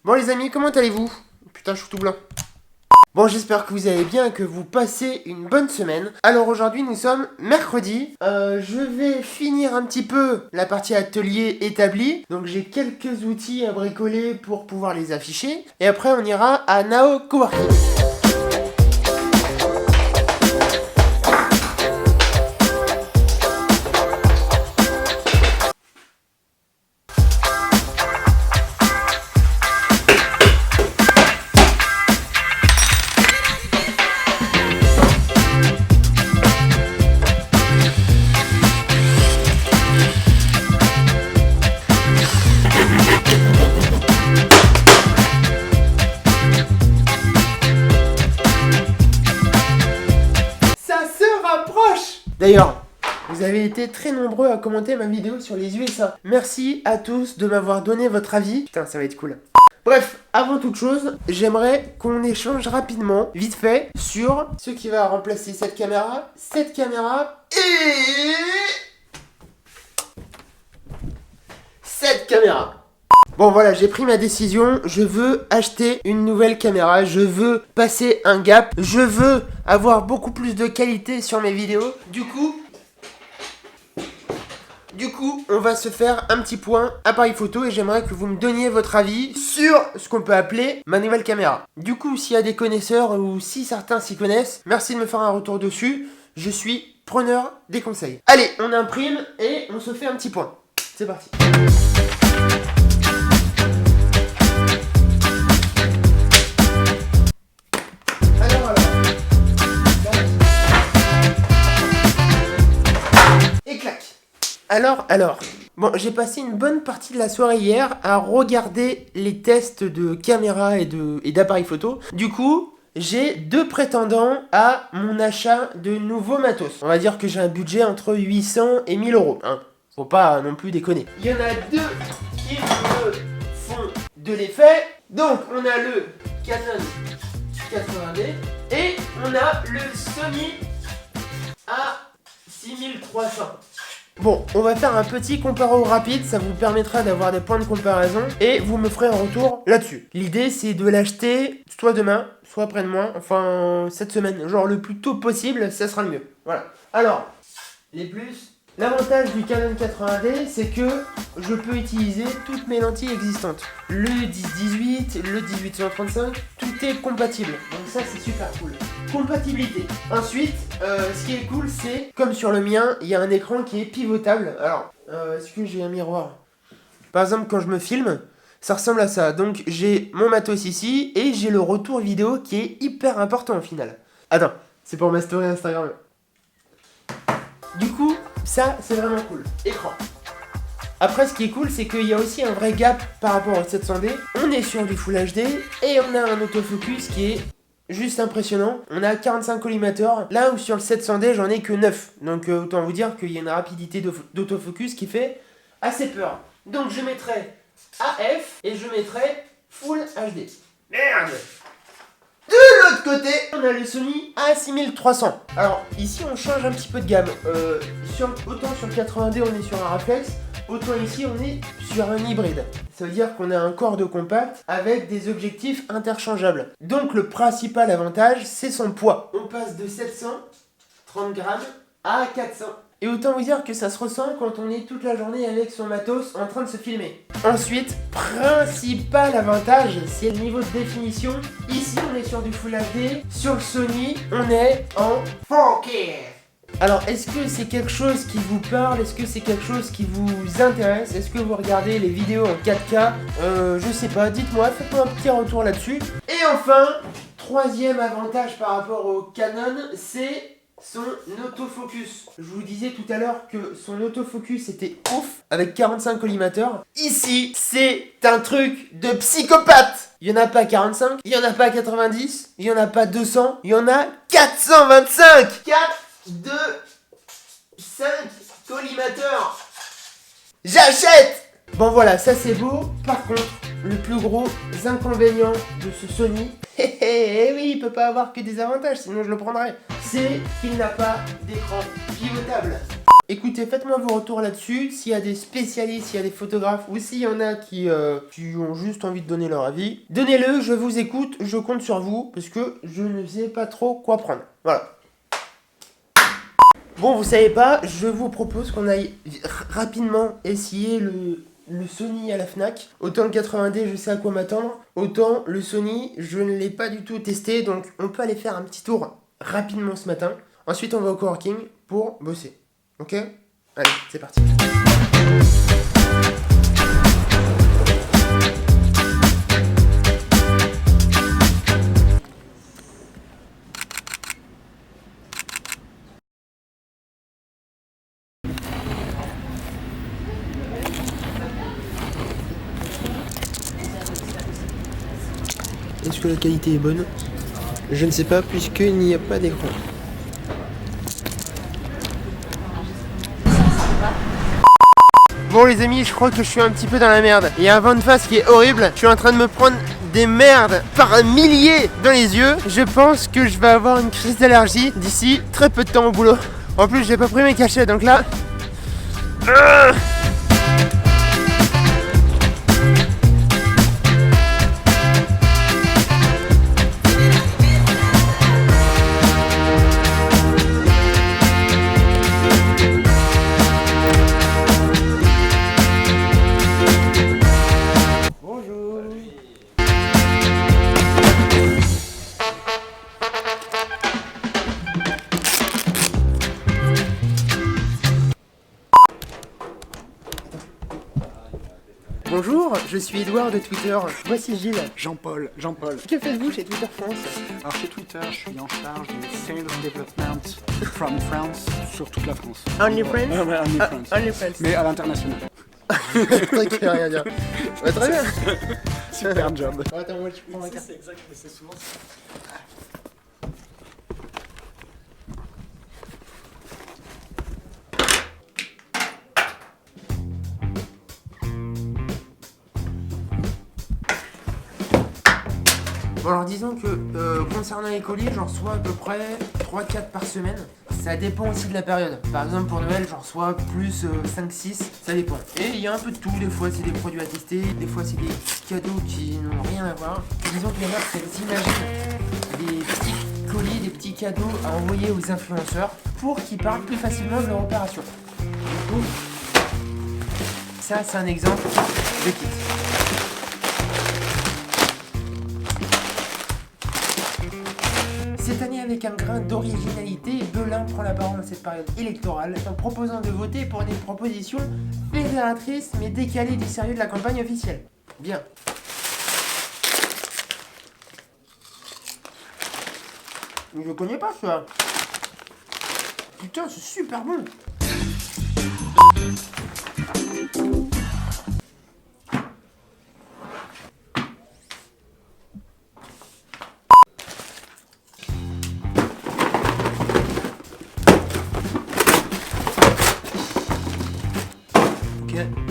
Bon les amis, comment allez-vous? Putain, je suis tout blanc. Bon, j'espère que vous allez bien, que vous passez une bonne semaine. Alors aujourd'hui, nous sommes mercredi. Je vais finir un petit peu la partie atelier établie. Donc j'ai quelques outils à bricoler pour pouvoir les afficher. Et après, on ira à Nao Coworking. D'ailleurs, vous avez été très nombreux à commenter ma vidéo sur les USA. Merci à tous de m'avoir donné votre avis. Putain, ça va être cool. Bref, avant toute chose, j'aimerais qu'on échange rapidement, vite fait, sur ce qui va remplacer cette caméra et cette caméra. Bon voilà, j'ai pris ma décision, je veux acheter une nouvelle caméra, je veux passer un gap, je veux avoir beaucoup plus de qualité sur mes vidéos. Du coup, on va se faire un petit point appareil photo et j'aimerais que vous me donniez votre avis sur ce qu'on peut appeler ma nouvelle caméra. Du coup, s'il y a des connaisseurs ou si certains s'y connaissent, merci de me faire un retour dessus, je suis preneur des conseils. Allez, on imprime et on se fait un petit point. C'est parti. Alors, bon, j'ai passé une bonne partie de la soirée hier à regarder les tests de caméra et d'appareil photo. Du coup, j'ai deux prétendants à mon achat de nouveaux matos. On va dire que j'ai un budget entre 800 et 1000 euros. Hein. Faut pas non plus déconner. Il y en a deux qui me font de l'effet. Donc, on a le Canon 80D et on a le Sony A6300. Bon, on va faire un petit comparo rapide, ça vous permettra d'avoir des points de comparaison et vous me ferez un retour là-dessus. L'idée c'est de l'acheter soit demain, soit après-demain, enfin cette semaine, genre le plus tôt possible, ça sera le mieux. Voilà. Alors, les plus. L'avantage du Canon 80D, c'est que je peux utiliser toutes mes lentilles existantes. Le 10-18, le 18-135, tout est compatible. Donc ça, c'est super cool. Compatibilité. Ensuite, ce qui est cool, c'est, comme sur le mien, il y a un écran qui est pivotable. Alors, est-ce que j'ai un miroir? Par exemple, quand je me filme, ça ressemble à ça. Donc, j'ai mon matos ici et j'ai le retour vidéo qui est hyper important au final. Attends, c'est pour ma story Instagram. Du coup, ça, c'est vraiment cool. Écran. Après, ce qui est cool, c'est qu'il y a aussi un vrai gap par rapport au 700D. On est sur du Full HD et on a un autofocus qui est juste impressionnant. On a 45 collimateurs, là où sur le 700D, j'en ai que 9. Donc, autant vous dire qu'il y a une rapidité d'autofocus qui fait assez peur. Donc, je mettrai AF et je mettrai Full HD. Merde! De l'autre côté, on a le Sony A6300. Alors, ici, on change un petit peu de gamme. Autant sur le 80D, on est sur un réflexe, autant ici, on est sur un hybride. Ça veut dire qu'on a un corps de compact avec des objectifs interchangeables. Donc, le principal avantage, c'est son poids. On passe de 730 grammes à 400. Et autant vous dire que ça se ressent quand on est toute la journée avec son matos en train de se filmer. Ensuite, principal avantage, c'est le niveau de définition. Ici, on est sur du Full HD. Sur le Sony, on est en 4K. Alors, est-ce que c'est quelque chose qui vous parle? Est-ce que c'est quelque chose qui vous intéresse? Est-ce que vous regardez les vidéos en 4K? Je sais pas, dites-moi, faites-moi un petit retour là-dessus. Et enfin, troisième avantage par rapport au Canon, c'est son autofocus. Je vous disais tout à l'heure que son autofocus était ouf avec 45 collimateurs. Ici, c'est un truc de psychopathe. Il n'y en a pas 45, il n'y en a pas 90, il n'y en a pas 200, il y en a 425. 4, 2, 5 collimateurs. J'achète. Bon voilà, ça c'est beau. Par contre, le plus gros inconvénient de ce Sony, eh oui, il peut pas avoir que des avantages, sinon je le prendrais, c'est qu'il n'a pas d'écran pivotable. Écoutez, faites-moi vos retours là-dessus. S'il y a des spécialistes, s'il y a des photographes, ou s'il y en a qui ont juste envie de donner leur avis, donnez-le, je vous écoute, je compte sur vous, parce que je ne sais pas trop quoi prendre. Voilà. Bon, vous savez pas, je vous propose qu'on aille rapidement essayer le Sony à la Fnac. Autant le 80D, je sais à quoi m'attendre. Autant le Sony, je ne l'ai pas du tout testé, donc on peut aller faire un petit tour rapidement ce matin. Ensuite, on va au coworking pour bosser. Ok? Allez, c'est parti. Est-ce que la qualité est bonne? Je ne sais pas puisqu'il n'y a pas d'écran. Bon les amis, je crois que je suis un petit peu dans la merde. Il y a un vent de face qui est horrible. Je suis en train de me prendre des merdes par milliers dans les yeux. Je pense que je vais avoir une crise d'allergie d'ici très peu de temps au boulot. En plus, j'ai pas pris mes cachets, donc là... Bonjour, je suis Edouard de Twitter. Voici Gilles. Jean-Paul. Que faites-vous chez Twitter France? Alors chez Twitter, je suis en charge du Sales Development from France sur toute la France. Only France? Ouais, only France. Only France. Mais à l'international. C'est vrai qu'il n'y a rien à dire. Ouais, très bien. Super job. Attends, moi je prends ma carte. C'est exact, mais c'est souvent ça. Bon alors disons que concernant les colis, j'en reçois à peu près 3-4 par semaine. Ça dépend aussi de la période. Par exemple pour Noël, j'en reçois plus 5-6, ça dépend. Et il y a un peu de tout, des fois c'est des produits à tester, des fois c'est des cadeaux qui n'ont rien à voir. Disons que les marques, elles imaginent des petits colis, des petits cadeaux à envoyer aux influenceurs pour qu'ils parlent plus facilement de leur opération. Du coup, ça c'est un exemple de kit. Cette année, avec un grain d'originalité, Belin prend la parole dans cette période électorale en proposant de voter pour des propositions fédératrices mais décalées du sérieux de la campagne officielle. Bien. Je connais pas ça. Putain, c'est super bon.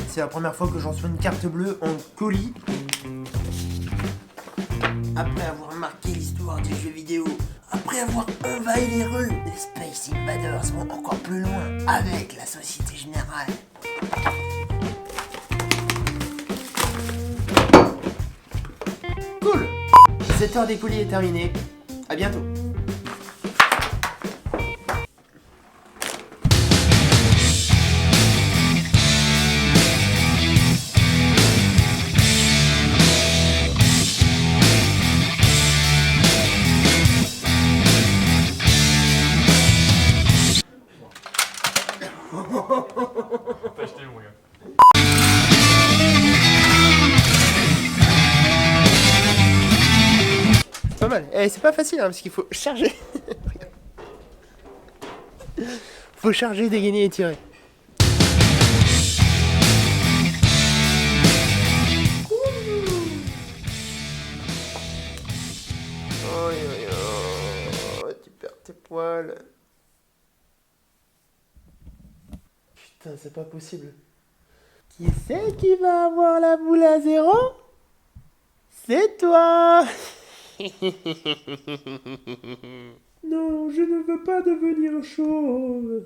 C'est la première fois que j'en reçois une carte bleue en colis. Après avoir marqué l'histoire du jeu vidéo, après avoir envahi les rues, les Space Invaders vont encore plus loin avec la Société Générale. Cool. Cette heure des colis est terminée. À bientôt. Pas mal. Eh, c'est pas facile hein, parce qu'il faut charger. Faut charger, dégainer et tirer. Oh, tu perds tes poils. Putain, c'est pas possible. Qui c'est qui va avoir la boule à zéro? C'est toi. Non, je ne veux pas devenir chauve.